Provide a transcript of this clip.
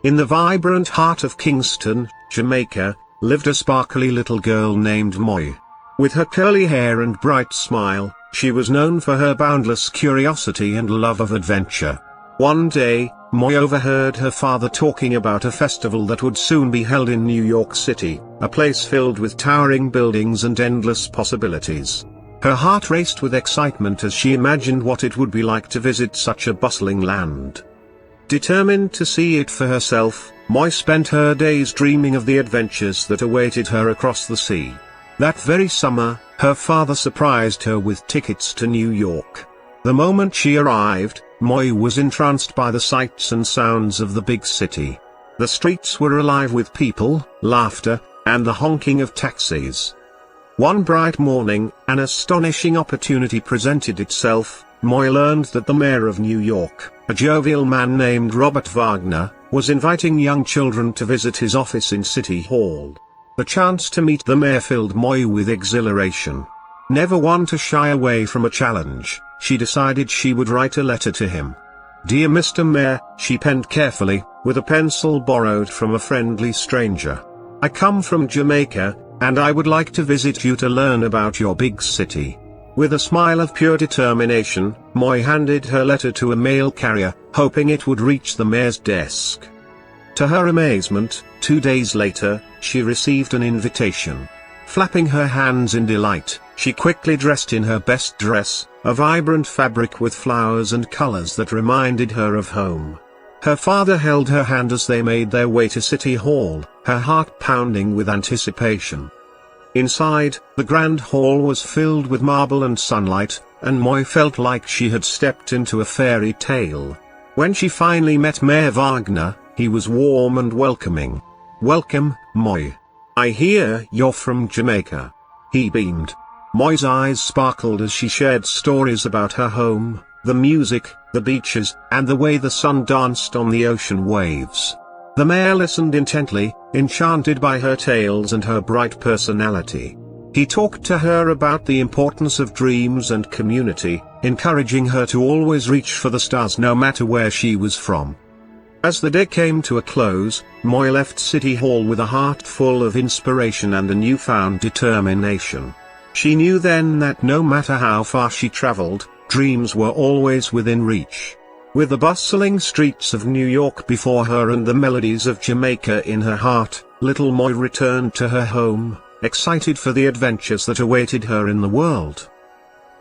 In the vibrant heart of Kingston, Jamaica, lived a sparkly little girl named Moi. With her curly hair and bright smile, she was known for her boundless curiosity and love of adventure. One day, Moi overheard her father talking about a festival that would soon be held in New York City, a place filled with towering buildings and endless possibilities. Her heart raced with excitement as she imagined what it would be like to visit such a bustling land. Determined to see it for herself, Moi spent her days dreaming of the adventures that awaited her across the sea. That very summer, her father surprised her with tickets to New York. The moment she arrived, Moi was entranced by the sights and sounds of the big city. The streets were alive with people, laughter, and the honking of taxis. One bright morning, an astonishing opportunity presented itself. Moi learned that the mayor of New York, a jovial man named Robert Wagner, was inviting young children to visit his office in City Hall. The chance to meet the mayor filled Moi with exhilaration. Never one to shy away from a challenge, she decided she would write a letter to him. "Dear Mr. Mayor," she penned carefully, with a pencil borrowed from a friendly stranger. "I come from Jamaica, and I would like to visit you to learn about your big city." With a smile of pure determination, Moi handed her letter to a mail carrier, hoping it would reach the mayor's desk. To her amazement, 2 days later, she received an invitation. Flapping her hands in delight, she quickly dressed in her best dress, a vibrant fabric with flowers and colors that reminded her of home. Her father held her hand as they made their way to City Hall, her heart pounding with anticipation. Inside, the grand hall was filled with marble and sunlight, and Moi felt like she had stepped into a fairy tale. When she finally met Mayor Wagner, he was warm and welcoming. "Welcome, Moi. I hear you're from Jamaica." He beamed. Moi's eyes sparkled as she shared stories about her home, the music, the beaches, and the way the sun danced on the ocean waves. The mayor listened intently, enchanted by her tales and her bright personality. He talked to her about the importance of dreams and community, encouraging her to always reach for the stars no matter where she was from. As the day came to a close, Moi left City Hall with a heart full of inspiration and a newfound determination. She knew then that no matter how far she traveled, dreams were always within reach. With the bustling streets of New York before her and the melodies of Jamaica in her heart, little Moi returned to her home, excited for the adventures that awaited her in the world.